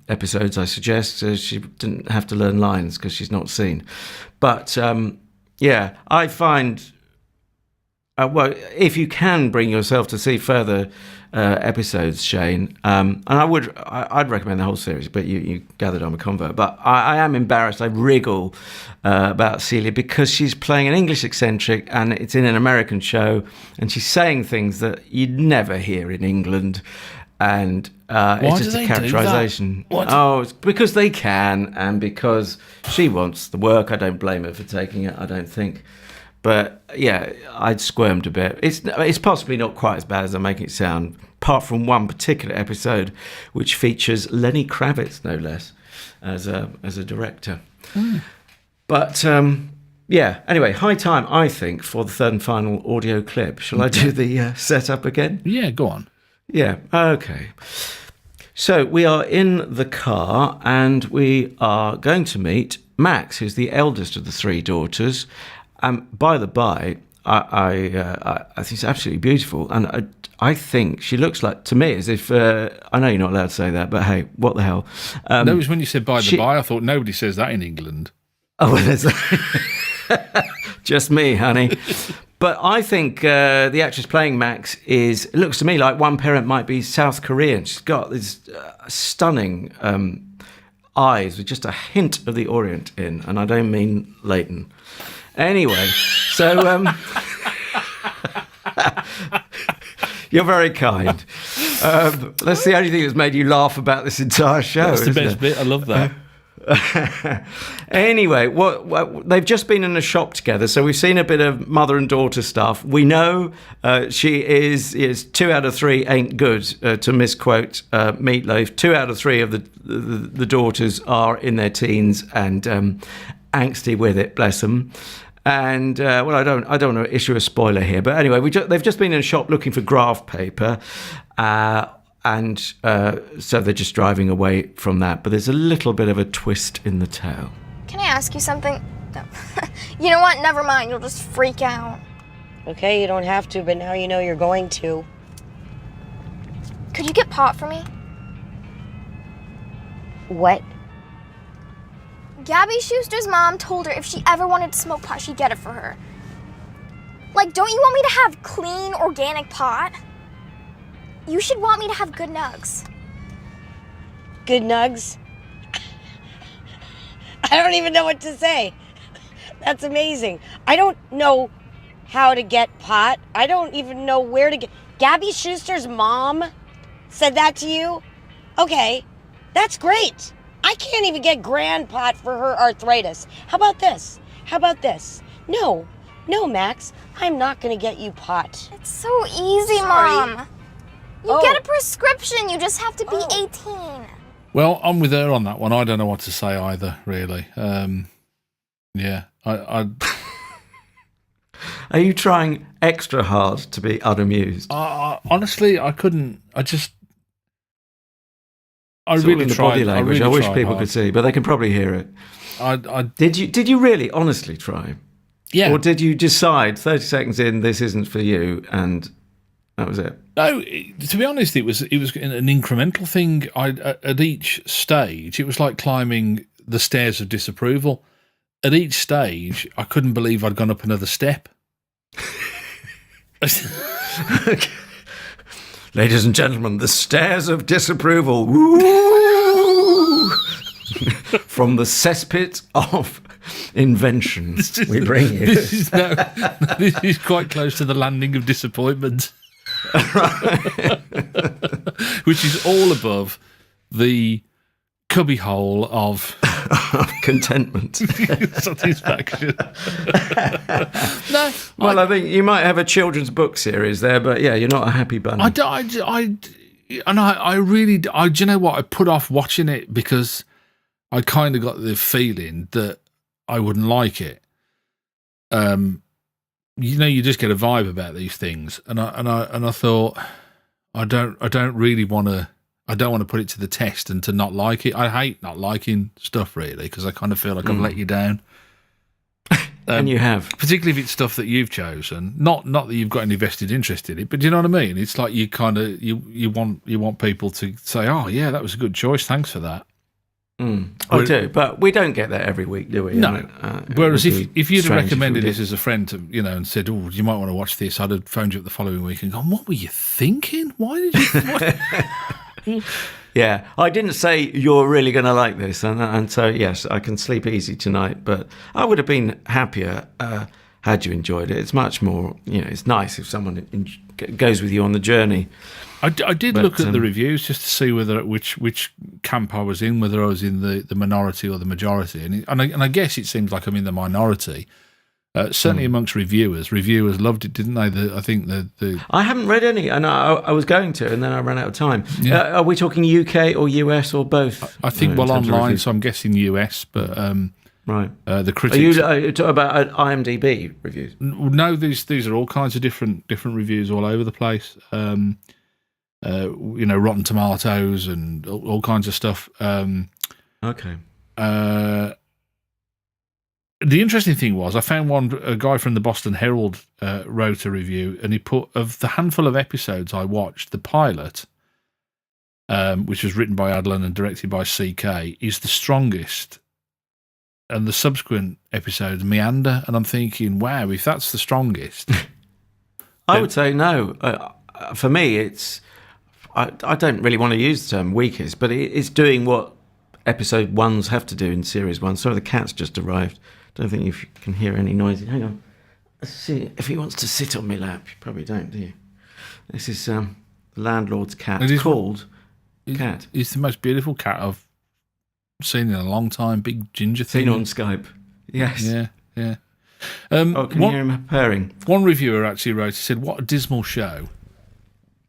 episodes, I suggest. She didn't have to learn lines because she's not seen. But yeah, I find. Well, if you can bring yourself to see further episodes, Shane, and I'd recommend the whole series, but you gathered I'm a convert. But I am embarrassed. I wriggle about Celia because she's playing an English eccentric and it's in an American show and she's saying things that you'd never hear in England. And it's just a characterisation. It's because they can and because she wants the work. I don't blame her for taking it, I don't think. But yeah, I'd squirmed a bit. It's possibly not quite as bad as I'm making it sound, apart from one particular episode, which features Lenny Kravitz, no less, as a director. But yeah. Anyway, high time, I think, for the third and final audio clip. Shall I do the setup again? Yeah, go on. Yeah. Okay. So we are in the car, and we are going to meet Max, who's the eldest of the three daughters. By the by, I think she's absolutely beautiful, and I think she looks like, to me, as if I know you're not allowed to say that, but hey, what the hell? No, it was when you said by the by. I thought nobody says that in England. Oh, well, there's just me, honey. But I think the actress playing Max it looks to me like one parent might be South Korean. She's got these stunning eyes with just a hint of the Orient in, and I don't mean Leighton. Anyway, so you're very kind. That's the only thing that's made you laugh about this entire show. That's the best bit. I love that. Anyway, what they've just been in a shop together, so we've seen a bit of mother and daughter stuff. We know she is 2 out of 3 ain't good, to misquote Meatloaf. 2 out of 3 of the daughters are in their teens and angsty with it, bless them. And well, I don't want to issue a spoiler here, but anyway, they've just been in a shop looking for graph paper. And so they're just driving away from that. But there's a little bit of a twist in the tale. Can I ask you something? No. You know what? Never mind. You'll just freak out. Okay, you don't have to, but now you know you're going to. Could you get pot for me? What? Gabby Schuster's mom told her if she ever wanted to smoke pot, she'd get it for her. Like, don't you want me to have clean, organic pot? You should want me to have good nugs. Good nugs? I don't even know what to say. That's amazing. I don't know how to get pot. I don't even know where to get... Gabby Schuster's mom said that to you? Okay, that's great. I can't even get grand pot for her arthritis. How about this? How about this? No, Max, I'm not gonna get you pot. It's so easy, Sorry. Mom. You get a prescription. You just have to be 18. Well, I'm with her on that one. I don't know what to say either, really. Yeah, I Are you trying extra hard to be unamused? honestly, I couldn't. I Sort really of the tried. body language. I really wish tried people hard. could see, but they can probably hear it. I Did you really honestly try? yeah. Or did you decide 30 seconds in this isn't for you and that was it? No, to be honest, it was an incremental thing. At each stage, it was like climbing the stairs of disapproval. At each stage, I couldn't believe I'd gone up another step. Ladies and gentlemen, the stairs of disapproval. Woo! From the cesspit of invention, we bring you. This is quite close to the landing of disappointment. Which is all above the cubbyhole of Contentment. satisfaction. No, Well, I think you might have a children's book series there, but yeah, you're not a happy bunny. do you know what? I put off watching it because I kind of got the feeling that I wouldn't like it. You just get a vibe about these things, and I thought I don't really want to. I don't want to put it to the test and to not like it. I hate not liking stuff really because I kind of feel like I've let you down. And you have. Particularly if it's stuff that you've chosen. Not that you've got any vested interest in it, but do you know what I mean? It's like you kind of you want people to say, "Oh yeah, that was a good choice. Thanks for that." I do, but we don't get that every week, do we? No. Whereas it would be if you'd have strange recommended we this as a friend to, and said, "Oh, you might want to watch this," I'd have phoned you up the following week and gone, "What were you thinking? Why did you?" Yeah, I didn't say you're really going to like this, and so yes, I can sleep easy tonight. But I would have been happier had you enjoyed it. It's much more, it's nice if someone goes with you on the journey. I did look at the reviews just to see whether which camp I was in, whether I was in the minority or the majority, and I guess it seems like I'm in the minority. Certainly amongst reviewers loved it, didn't they? I think the I haven't read any, and I was going to, and then I ran out of time. Yeah. Are we talking UK or US or both? I think in terms of online, reviews? so I'm guessing US, but Right. the Are critics. you talking about IMDb reviews? No, these are all kinds of different reviews all over the place. Rotten Tomatoes and all kinds of stuff. Okay. The interesting thing was I found a guy from the Boston Herald wrote a review, and he put, of the handful of episodes I watched, the pilot, which was written by Adlon and directed by CK, is the strongest, and the subsequent episodes meander. And I'm thinking, wow, if that's the strongest, I would say no. For me, it's I don't really want to use the term weakest, but it's doing what episode ones have to do in series one. Sorry, the cat's just arrived. Don't think you can hear any noise. Hang on. Let's see if he wants to sit on my lap. You probably don't, do you? This is the landlord's cat. It is called Cat. It's the most beautiful cat I've seen in a long time. Big ginger thing. Seen on Skype. Yes. Yeah. Can you hear him purring? One reviewer actually wrote, he said, "What a dismal show."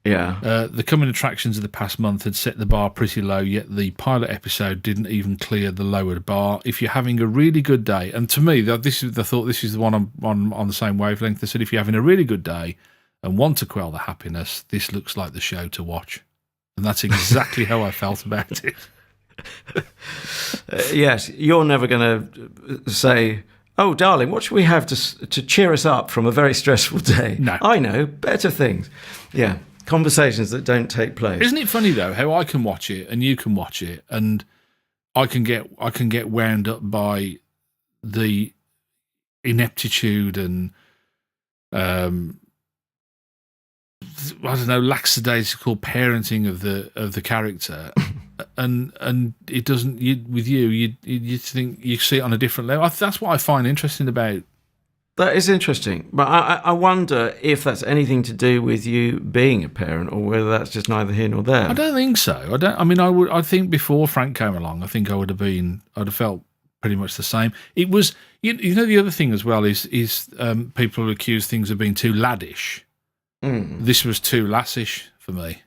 Yeah. The coming attractions of the past month had set the bar pretty low, yet the pilot episode didn't even clear the lowered bar. If you're having a really good day, and to me, this is the one I'm on the same wavelength. They said, if you're having a really good day and want to quell the happiness, this looks like the show to watch. And that's exactly how I felt about it. Yes, you're never going to say, "Oh, darling, what should we have to cheer us up from a very stressful day?" No. I know, better things. Yeah. Conversations that don't take place. Isn't it funny though how I can watch it and you can watch it, and I can get wound up by the ineptitude and I don't know, lackadaisical parenting of the character, and it doesn't. You think you see it on a different level. That's what I find interesting about. That is interesting, but I wonder if that's anything to do with you being a parent, or whether that's just neither here nor there. I don't think so. I think before Frank came along, I think I'd have felt pretty much the same. It was, the other thing as well is people accuse things of being too laddish. This was too lassish for me.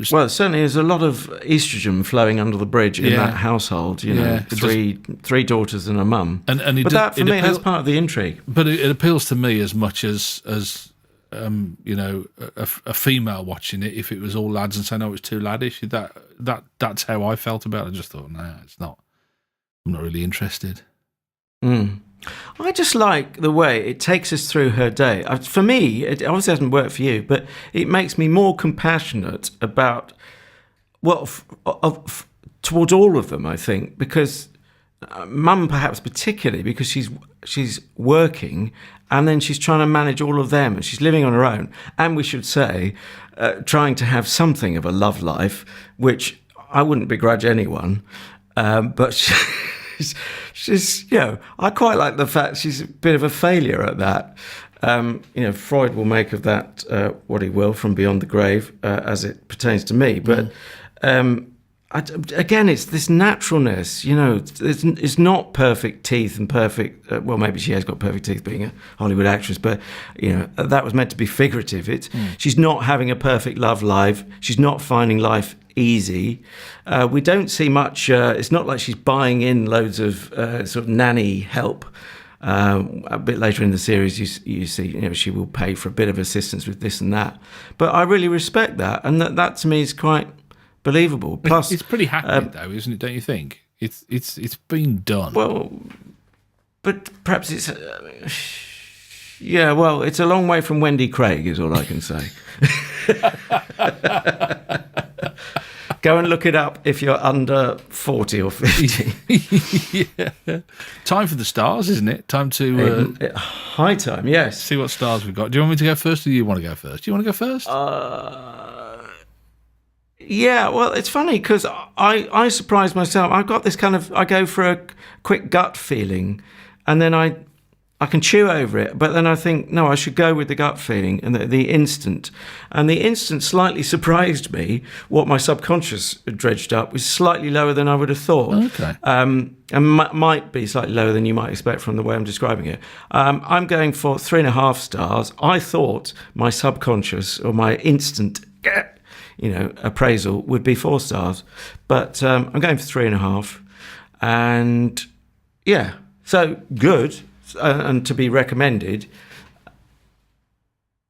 Well, certainly there's a lot of estrogen flowing under the bridge in that household. Three daughters and a mum. But that, for me, that's part of the intrigue. But it appeals to me as much as a female watching it. If it was all lads and saying, "Oh, it's too laddish," that's how I felt about it. I just thought, no, it's not. I'm not really interested. I just like the way it takes us through her day. For me, it obviously hasn't worked for you, but it makes me more compassionate about, towards all of them, I think, because Mum perhaps particularly, because she's working and then she's trying to manage all of them and she's living on her own. And we should say, trying to have something of a love life, which I wouldn't begrudge anyone, but she's, I quite like the fact she's a bit of a failure at that. Freud will make of that what he will from beyond the grave as it pertains to me. But again, it's this naturalness, it's not perfect teeth and perfect, well, maybe she has got perfect teeth being a Hollywood actress, but, that was meant to be figurative. She's not having a perfect love life. She's not finding life easy. We don't see much. It's not like she's buying in loads of sort of nanny help. A bit later in the series, you see, she will pay for a bit of assistance with this and that. But I really respect that, and that to me is quite believable. Plus, it's pretty happy though, isn't it? Don't you think? It's been done. Well, but perhaps it's. Well, it's a long way from Wendy Craig, is all I can say. Go and look it up if you're under 40 or 50. Yeah. Time for the stars, isn't it? Time to... high time, yes. See what stars we've got. Do you want me to go first or do you want to go first? Do you want to go first? Yeah, well, it's funny because I surprised myself. I've got this I go for a quick gut feeling and then I can chew over it, but then I think, no, I should go with the gut feeling and the instant. And the instant slightly surprised me. What my subconscious dredged up was slightly lower than I would have thought. Okay. And might be slightly lower than you might expect from the way I'm describing it. I'm going for 3.5 stars. I thought my subconscious or my instant, appraisal would be 4 stars. But I'm going for 3.5. And yeah, so good. And to be recommended,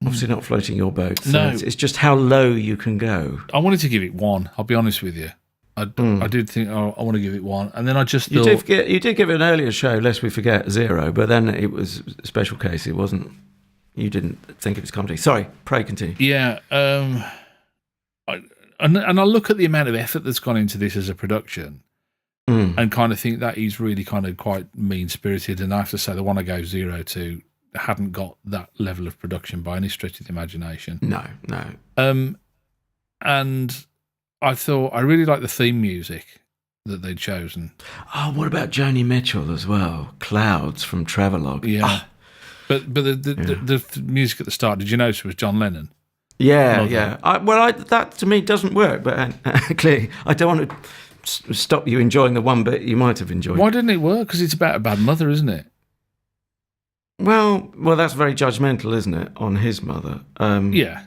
obviously not floating your boat. So no, it's just how low you can go. I wanted to give it 1. I'll be honest with you. I did think, I want to give it 1, and then I just thought you did give an earlier show, lest we forget, 0. But then it was a special case. It wasn't. You didn't think it was comedy. Sorry. Pray continue. Yeah. And I look at the amount of effort that's gone into this as a production. And kind of think that he's really kind of quite mean-spirited. And I have to say, the one I gave 0 to hadn't got that level of production by any stretch of the imagination. No. And I thought I really liked the theme music that they'd chosen. Oh, what about Joni Mitchell as well? Clouds from Travelogue. Yeah. But the music at the start, did you notice it was John Lennon? Yeah. That to me doesn't work. But clearly, I don't want to stop you enjoying the one bit you might have enjoyed. Why didn't it work? Because it's about a bad mother, isn't it? Well, that's very judgmental, isn't it, on his mother? Yeah.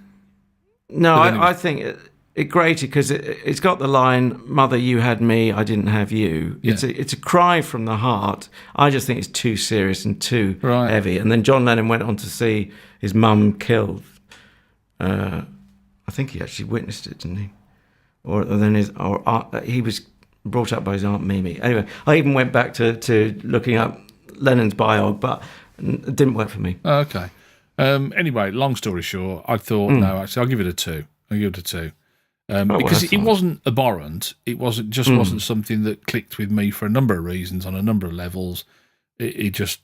No, I think it grated because it's got the line, "Mother, you had me, I didn't have you." Yeah. It's a cry from the heart. I just think it's too serious and too heavy. And then John Lennon went on to see his mum killed. I think he actually witnessed it, didn't he? Or then he was brought up by his Aunt Mimi. Anyway, I even went back to looking up Lennon's biog, but it didn't work for me. Okay. Anyway, long story short, I thought, no, actually, I'll give it a 2. Because it wasn't abhorrent. It wasn't something that clicked with me for a number of reasons on a number of levels. It just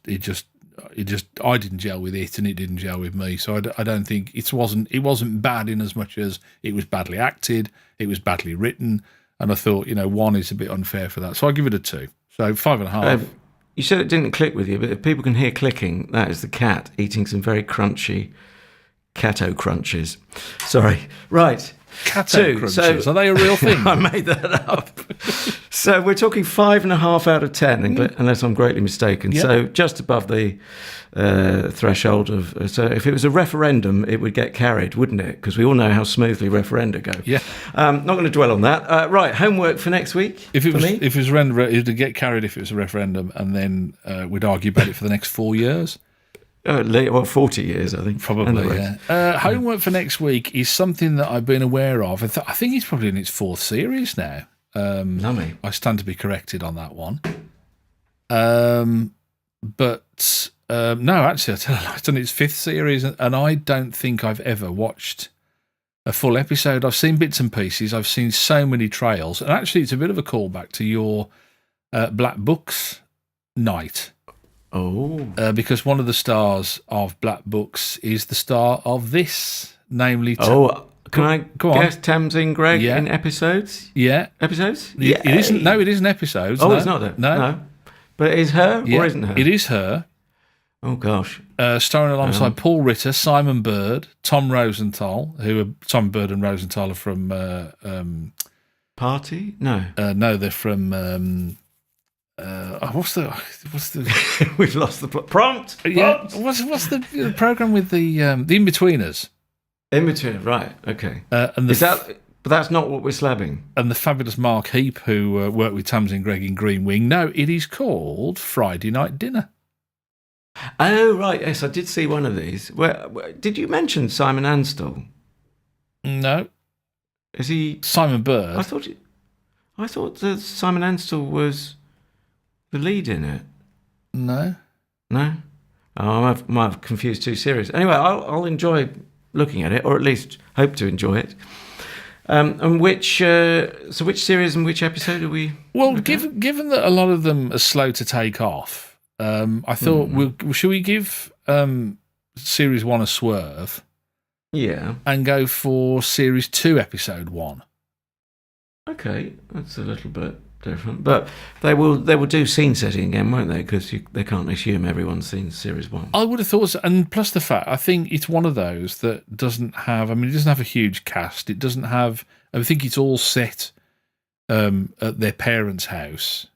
I didn't gel with it, and it didn't gel with me. So I don't think it wasn't bad in as much as it was badly acted, it was badly written, and I thought 1 is a bit unfair for that. So I give it a 2. So 5.5. You said it didn't click with you, but if people can hear clicking, that is the cat eating some very crunchy Catto crunches. Sorry. Right. Catto crunches. Are they a real thing? I made that up. So we're talking 5.5 out of 10, unless I'm greatly mistaken. Yeah. So just above the threshold of. So if it was a referendum, it would get carried, wouldn't it? Because we all know how smoothly referenda go. Yeah. Not going to dwell on that. Right. Homework for next week. If it was, me? if it was it would get carried if it was a referendum, and then we'd argue about it for the next 4 years. 40 years, I think. Probably, yeah. Homework for next week is something that I've been aware of. I think it's probably in its 4th series now. Lummy. I stand to be corrected on that one. But no, actually, I tell you, it's in its 5th series, and I don't think I've ever watched a full episode. I've seen bits and pieces. I've seen so many trails. And actually, it's a bit of a callback to your Black Books night. Oh. Because one of the stars of Black Books is the star of this, namely... Can I guess on. Tamsin Gregg in episodes? Yeah. Episodes? It isn't. No, it isn't episodes. Oh, no. it's not that? No. But it is her or isn't her? It is her. Oh, gosh. Starring alongside Paul Ritter, Simon Bird, Tom Rosenthal, Tom Bird and Rosenthal are from... Party? No. No, they're from... what's the We've lost the prompt. Yeah, what's the program with the In-Betweeners? In-Between, right? Okay. And but that's not what we're slabbing. And the fabulous Mark Heap, who worked with Tamsin Gregg in Green Wing. No, it is called Friday Night Dinner. Oh, right. Yes, I did see one of these. Where did you mention Simon Anstall? No. Is he Simon Bird? I thought that Simon Anstall was the lead in it. No. Oh, I might have confused 2 series. Anyway, I'll enjoy looking at it, or at least hope to enjoy it. And which series and which episode are we? Well, given that a lot of them are slow to take off, I thought, should we give series 1 a swerve? Yeah. And go for series 2, episode 1. Okay, that's a little bit different, but they will do scene setting again, won't they? Because they can't assume everyone's seen series 1. I would have thought so. And plus the fact, I think it's one of those that doesn't have. I mean, it doesn't have a huge cast. It doesn't have. I think it's all set at their parents' house.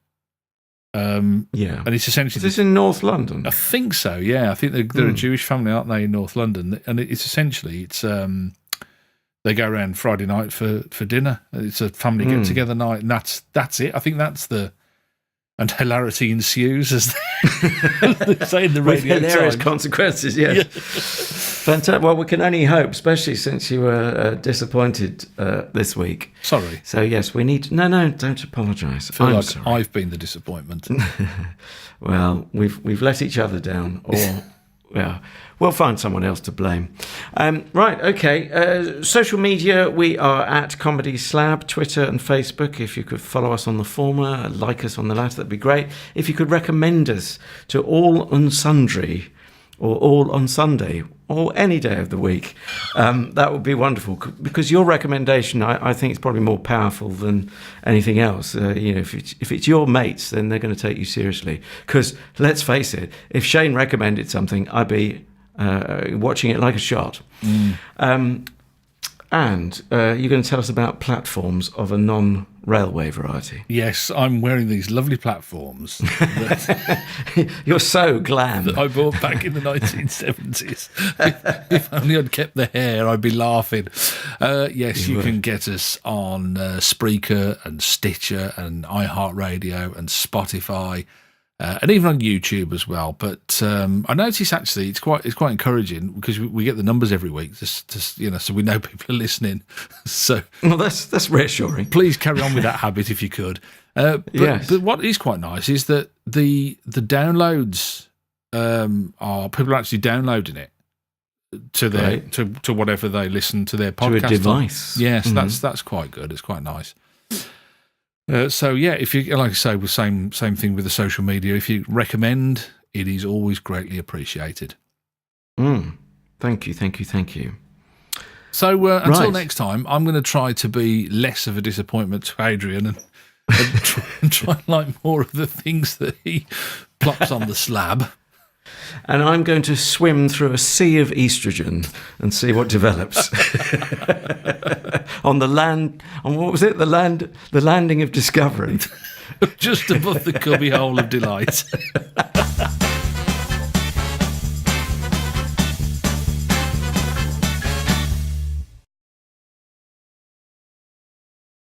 Yeah, and it's essentially. Is this in North London? I think so. Yeah, I think they're a Jewish family, aren't they, in North London? And it's essentially they go around Friday night for dinner. It's a family get together night, and that's it. I think that's and hilarity ensues, as they say in the Radio With hilarious Times. Consequences. Yes. Yeah. Fantastic. Well, we can only hope, especially since you were disappointed this week. Sorry. So yes, we need. No, don't apologise. I feel like sorry. I've been the disappointment. Well, we've let each other down, or yeah, we'll find someone else to blame. Right, okay. Social media, we are at Comedy Slab, Twitter and Facebook. If you could follow us on the former, like us on the latter, that'd be great. If you could recommend us to all and sundry, or all on Sunday, or any day of the week, that would be wonderful. Because your recommendation, I think, is probably more powerful than anything else. If it's your mates, then they're going to take you seriously. Because let's face it, if Shane recommended something, I'd be watching it like a shot. And you're going to tell us about platforms of a non-railway variety. Yes, I'm wearing these lovely platforms. You're so glam. That I bought back in the 1970s. If only I'd kept the hair, I'd be laughing. Yes, you can get us on Spreaker and Stitcher and iHeartRadio and Spotify. And even on YouTube as well. But I notice actually it's quite encouraging because we get the numbers every week, just so we know people are listening. So well, that's reassuring. Please carry on with that habit if you could. Yes. But what is quite nice is that the downloads are people are actually downloading it to their to whatever they listen to their podcast to a device. On. Yes, that's quite good. It's quite nice. So yeah, if you like I say, with same thing with the social media. If you recommend, It is always greatly appreciated. Thank you. So until Right. next time, I'm going to try to be less of a disappointment to Adrian and try and like more of the things that he plops on the slab. And I'm going to swim through a sea of estrogen and see what develops. On the land, on what was it? The landing of discovery. Just above the cubbyhole of delight.